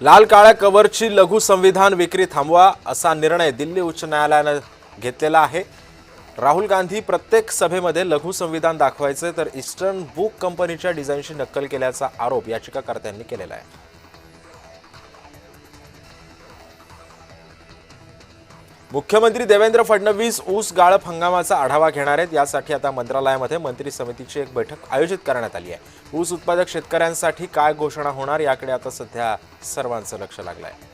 लाल काळ्या कव्हरची लघु संविधान विक्री थांबवा असा निर्णय दिल्ली उच्च न्यायालयाने घेतलेला आहे। राहुल गांधी प्रत्येक सभेमध्ये लघु संविधान दाखवायचे तर ईस्टर्न बुक कंपनीच्या डिझाईनची नक्कल केल्याचा आरोप याचिकाकर्त्यांनी केलेला आहे। मुख्यमंत्री देवेंद्र फडणवीस ऊस गाळप हंगामाचा आढावा घेणार आहेत। यासाठी आता मंत्रालयामध्ये मंत्री समितीची एक बैठक आयोजित करण्यात आली आहे। ऊस उत्पादक शेतकऱ्यांसाठी काय घोषणा होणार याकडे आता सध्या सर्वांचं लक्ष लागलं आहे।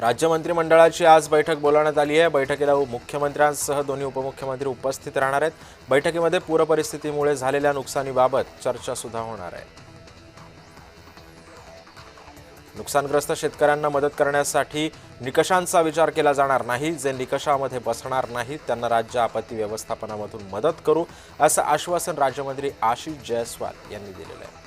राज्य मंत्रिमंडळाची आज बैठक बोलावण्यात आली आहे। बैठकीला मुख्यमंत्र्यांसह दोन्ही उपमुख्यमंत्री उपस्थित राहणार आहेत। बैठकीमध्ये पूर परिस्थितीमुळे झालेल्या नुकसानीबाबत चर्चा सुद्धा होणार आहे। नुकसानग्रस्त शेतकऱ्यांना मदत करण्यासाठी निकषांचा विचार केला जाणार नाही। जे निकषामध्ये बसणार नाहीत त्यांना राज्य आपत्ती व्यवस्थापनामधून मदत करू असं आश्वासन राज्यमंत्री आशिष जयस्वाल यांनी दिलेलं आहे।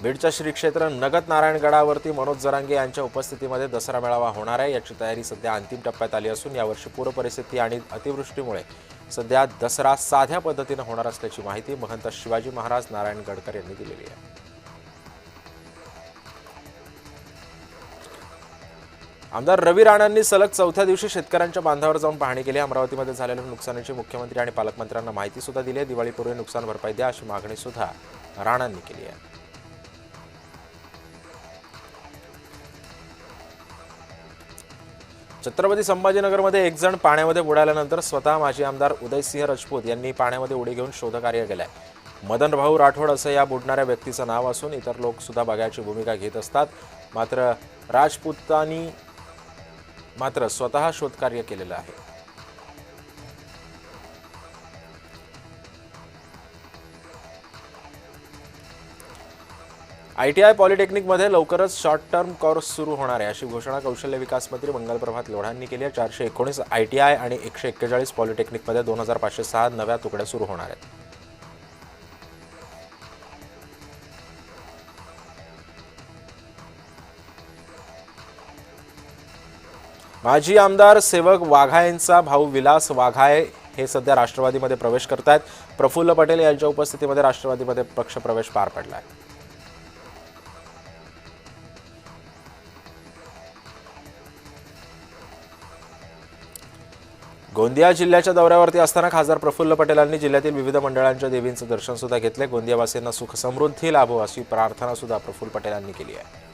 बीडच्या श्री क्षेत्र नगत नारायणगडावरती मनोज जरांगे यांच्या उपस्थितीमध्ये दसरा मेळावा होणार आहे। याची तयारी सध्या अंतिम टप्प्यात आली असून यावर्षी पूर परिस्थिती आणि अतिवृष्टीमुळे सध्या दसरा साध्या पद्धतीने होणार असल्याची माहिती महंत शिवाजी महाराज नारायणगडकर यांनी दिलेली आहे। आमदार रवी राणांनी सलग चौथ्या दिवशी शेतकऱ्यांच्या बांधावर जाऊन पाहणी केली। अमरावतीमध्ये झालेल्या नुकसानीची मुख्यमंत्री आणि पालकमंत्र्यांना माहिती सुद्धा दिली आहे। दिवाळीपूर्वी नुकसान भरपाई द्या अशी मागणी सुद्धा राणांनी केली आहे। छत्रपती संभाजीनगरमध्ये एक जण पाण्यामध्ये बुडाल्यानंतर स्वतः माजी आमदार उदयसिंह राजपूत यांनी पाण्यामध्ये उडी घेऊन शोधकार्य केलंय। मदन भाऊ राठोड असं या बुडणाऱ्या व्यक्तीचं नाव असून इतर लोक सुद्धा बघायची भूमिका घेत असतात। मात्र राजपूतांनी मात्र स्वतः शोधकार्य केलेलं आहे। ITI पॉलिटेक्निकमध्ये लवकरच शॉर्ट टर्म कोर्स सुरू होणार आहे अशी घोषणा कौशल्य विकास मंत्री मंगलप्रभात लोढांनी केली आहे। 419 ITI आणि 141 पॉलिटेक्निकमध्ये 2506 नव्या तुकड्या सुरू होणार आहेत। माजी आमदार सेवक वाघायेंचा भाऊ विलास वाघाये हे सध्या राष्ट्रवादीमध्ये प्रवेश करतायत। प्रफुल्ल पटेल यांच्या उपस्थितीमध्ये राष्ट्रवादीमध्ये पक्षप्रवेश पार पडलाय। गोंदिया जिल्ह्याच्या दौऱ्यावरती असताना खासदार प्रफुल्ल पटेलांनी जिल्ह्यातील विविध मंडळांच्या देवींचं दर्शन सुद्धा घेतले। गोंदियावासीयांना सुख समृद्धी लाभो अशी प्रार्थना सुद्धा प्रफुल्ल पटेलांनी केली आहे।